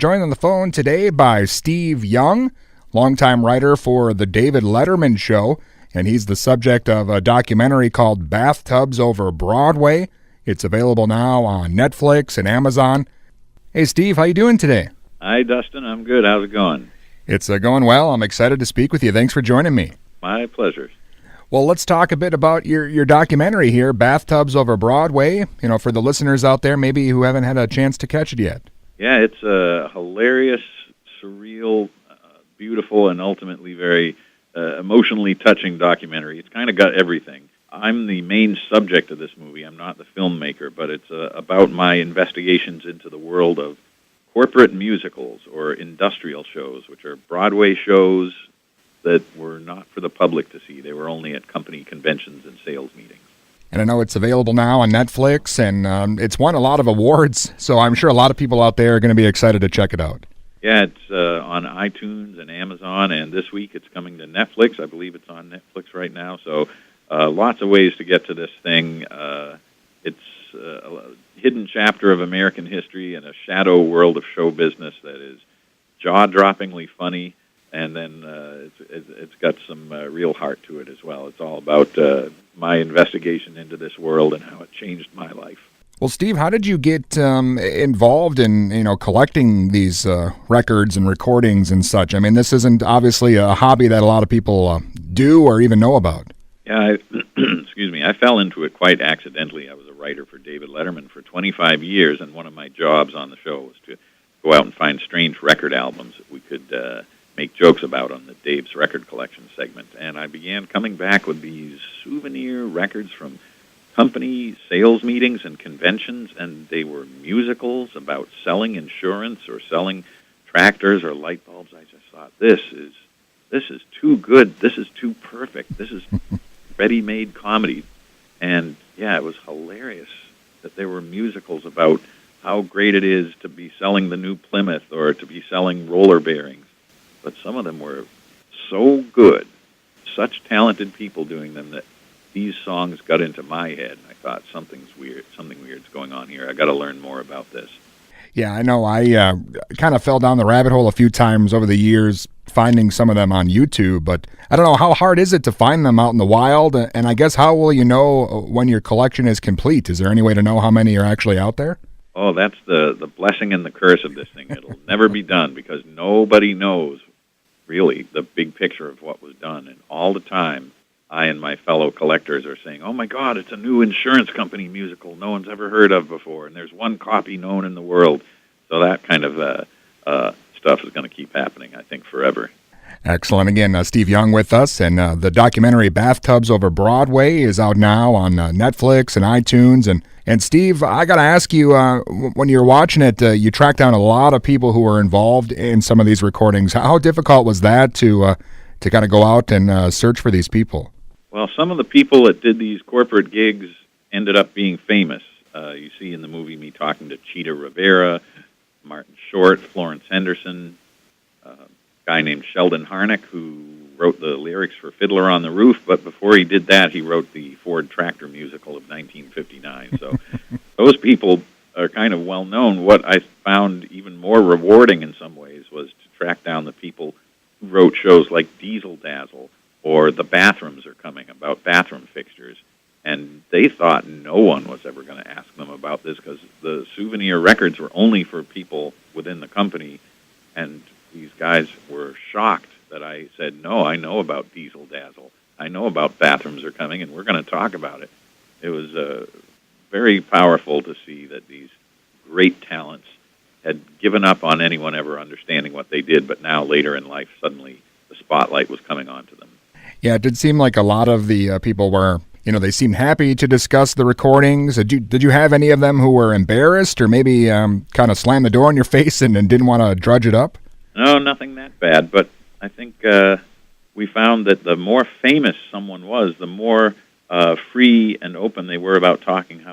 joined on the phone today by Steve Young, longtime writer for The David Letterman Show, and he's the subject of a documentary called Bathtubs over Broadway. It's available now on Netflix and Amazon. Hey, Steve, how you doing today? Hi, Dustin. I'm good. How's it going? It's going well. I'm excited to speak with you. Thanks for joining me. My pleasure. Well, let's talk a bit about your documentary here, Bathtubs Over Broadway, for the listeners out there maybe who haven't had a chance to catch it yet. Yeah, it's a hilarious, surreal, beautiful, and ultimately very emotionally touching documentary. It's kind of got everything. I'm the main subject of this movie. I'm not the filmmaker, but it's about my investigations into the world of corporate musicals or industrial shows, which are Broadway shows that were not for the public to see. They were only at company conventions and sales meetings. And I know it's available now on Netflix, and it's won a lot of awards, so I'm sure a lot of people out there are going to be excited to check it out. Yeah, it's on iTunes and Amazon, and this week it's coming to Netflix. I believe it's on Netflix right now, so lots of ways to get to this thing. It's a hidden chapter of American history and a shadow world of show business that is jaw-droppingly funny. And then it's got some real heart to it as well. It's all about my investigation into this world and how it changed my life. Well, Steve, how did you get involved in collecting these records and recordings and such? I mean, this isn't obviously a hobby that a lot of people do or even know about. Yeah, excuse me. I fell into it quite accidentally. I was a writer for David Letterman for 25 years, and one of my jobs on the show was to go out and find strange record albums that we could make jokes about on the Dave's Record Collection segment. And I began coming back with these souvenir records from company sales meetings and conventions, and they were musicals about selling insurance or selling tractors or light bulbs. I just thought, this is too good. This is too perfect. This is ready-made comedy. And, yeah, it was hilarious that there were musicals about how great it is to be selling the new Plymouth or to be selling roller bearings. But some of them were so good, such talented people doing them, that these songs got into my head. I thought, something weird's going on here. I got to learn more about this. Yeah, I know. I kind of fell down the rabbit hole a few times over the years, finding some of them on YouTube. But I don't know, how hard is it to find them out in the wild? And I guess, how will you know when your collection is complete? Is there any way to know how many are actually out there? Oh, that's the blessing and the curse of this thing. It'll never be done because nobody knows really the big picture of what was done. And all the time, I and my fellow collectors are saying, oh my God, it's a new insurance company musical no one's ever heard of before, and there's one copy known in the world. So that kind of stuff is going to keep happening, I think, forever. Excellent. Again, Steve Young with us, and the documentary Bathtubs Over Broadway is out now on Netflix and iTunes. And Steve, I got to ask you, when you're watching it, you tracked down a lot of people who were involved in some of these recordings. How difficult was that to kind of go out and search for these people? Well, some of the people that did these corporate gigs ended up being famous. You see in the movie me talking to Cheetah Rivera, Martin Short, Florence Henderson, a guy named Sheldon Harnick, who wrote the lyrics for Fiddler on the Roof, but before he did that, he wrote the Ford Tractor musical of 1959. So those people are kind of well known. What I found even more rewarding in some ways was to track down the people who wrote shows like Diesel Dazzle or The Bathrooms Are Coming, about bathroom fixtures. And they thought no one was ever going to ask them about this because the souvenir records were only for people within the company. And these guys were shocked that I said, no, I know about Diesel Dazzle. I know about Bathrooms Are Coming, and we're going to talk about it. It was very powerful to see that these great talents had given up on anyone ever understanding what they did, but now later in life, suddenly the spotlight was coming onto them. Yeah, it did seem like a lot of the people were, they seemed happy to discuss the recordings. Did you have any of them who were embarrassed or maybe kind of slammed the door in your face and didn't want to drudge it up? No, nothing that bad, but I think we found that the more famous someone was, the more free and open they were about talking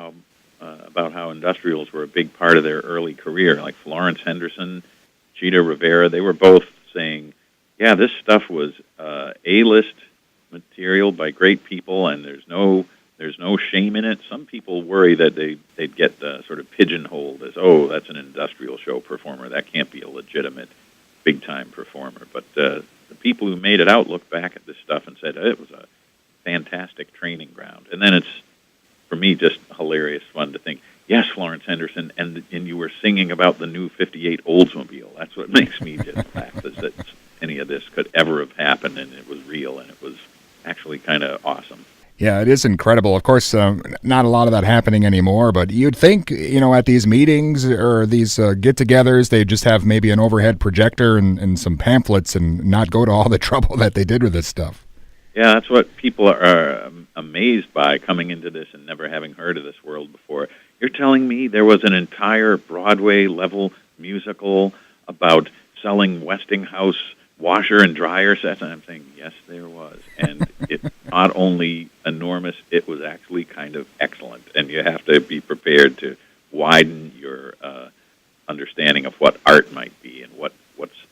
about how industrials were a big part of their early career. Like Florence Henderson, Cheetah Rivera, they were both saying, yeah, this stuff was A-list material by great people, and there's There's no shame in it. Some people worry that they'd get sort of pigeonholed as, oh, that's an industrial show performer. That can't be a legitimate big-time performer. But the people who made it out looked back at this stuff and said, it was a fantastic training ground. And then it's, for me, just hilarious fun to think, yes, Florence Henderson, and you were singing about the new 58 Oldsmobile. That's what makes me just laugh, is that any of this could ever have happened, and it was real, and it was actually kind of awesome. Yeah, it is incredible. Of course, not a lot of that happening anymore, but you'd think, at these meetings or these get-togethers, they'd just have maybe an overhead projector and some pamphlets and not go to all the trouble that they did with this stuff. Yeah, that's what people are amazed by coming into this and never having heard of this world before. You're telling me there was an entire Broadway-level musical about selling Westinghouse washer and dryer sets? And I'm saying, yes, there was. And it's not only enormous, it was actually kind of excellent. And you have to be prepared to widen your understanding of what art might be and what's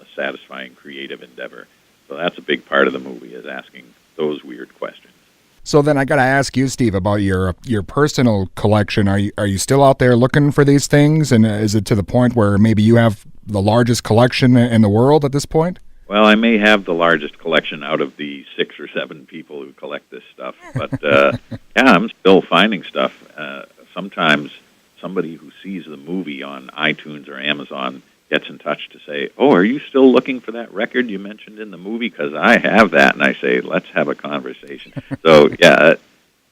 a satisfying creative endeavor. So that's a big part of the movie, is asking those weird questions. So then I got to ask you, Steve, about your personal collection. Are you still out there looking for these things? And is it to the point where maybe you have the largest collection in the world at this point? Well, I may have the largest collection out of the 6 or 7 people who collect this stuff. But, yeah, I'm still finding stuff. Sometimes somebody who sees the movie on iTunes or Amazon gets in touch to say, oh, are you still looking for that record you mentioned in the movie? Because I have that. And I say, let's have a conversation. So, yeah,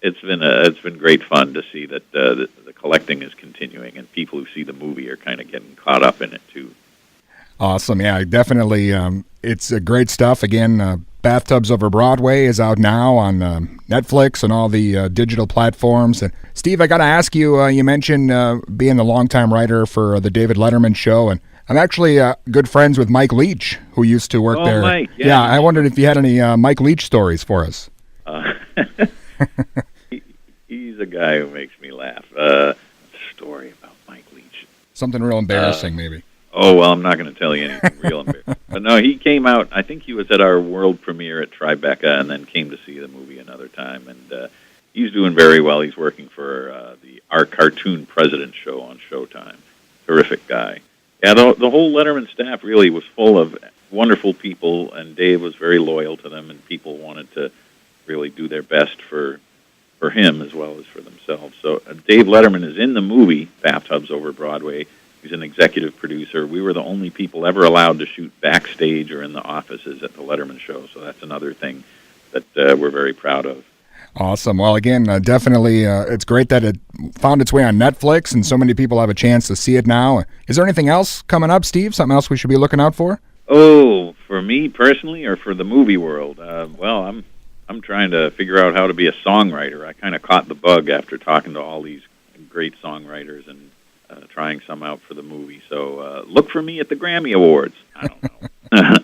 it's been great fun to see that the collecting is continuing, and people who see the movie are kind of getting caught up in it, too. Awesome. Yeah, definitely. It's great stuff. Again, Bathtubs Over Broadway is out now on Netflix and all the digital platforms. And Steve, I got to ask you, you mentioned being the longtime writer for the David Letterman show, and I'm actually good friends with Mike Leach, who used to work there. Mike, yeah. I wondered if you had any Mike Leach stories for us. He's a guy who makes me laugh. Story about Mike Leach. Something real embarrassing, maybe. Oh, well, I'm not going to tell you anything real embarrassing. But no, he came out, I think he was at our world premiere at Tribeca and then came to see the movie another time. And he's doing very well. He's working for our Cartoon President show on Showtime. Terrific guy. Yeah, the whole Letterman staff really was full of wonderful people, and Dave was very loyal to them, and people wanted to really do their best for him as well as for themselves. So Dave Letterman is in the movie Bathtubs Over Broadway. He's an executive producer. We were the only people ever allowed to shoot backstage or in the offices at the Letterman show, so that's another thing that we're very proud of. Awesome. Well, again, definitely, it's great that it found its way on Netflix, and so many people have a chance to see it now. Is there anything else coming up, Steve? Something else we should be looking out for? Oh, for me personally, or for the movie world? Well, I'm trying to figure out how to be a songwriter. I kind of caught the bug after talking to all these great songwriters and trying some out for the movie. So look for me at the Grammy Awards. I don't know.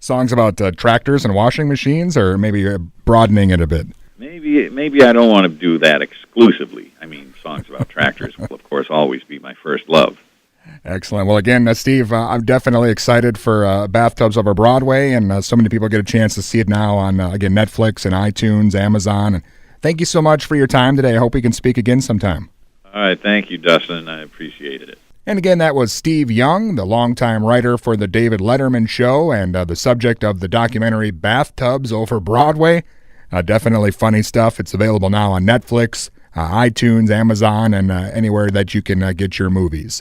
Songs about tractors and washing machines, or maybe broadening it a bit? Maybe I don't want to do that exclusively. I mean, songs about tractors will, of course, always be my first love. Excellent. Well, again, Steve, I'm definitely excited for Bathtubs Over Broadway, and so many people get a chance to see it now on, again, Netflix and iTunes, Amazon. And thank you so much for your time today. I hope we can speak again sometime. All right. Thank you, Dustin. I appreciated it. And again, that was Steve Young, the longtime writer for the David Letterman Show and the subject of the documentary Bathtubs Over Broadway. Definitely funny stuff. It's available now on Netflix, iTunes, Amazon, and anywhere that you can get your movies.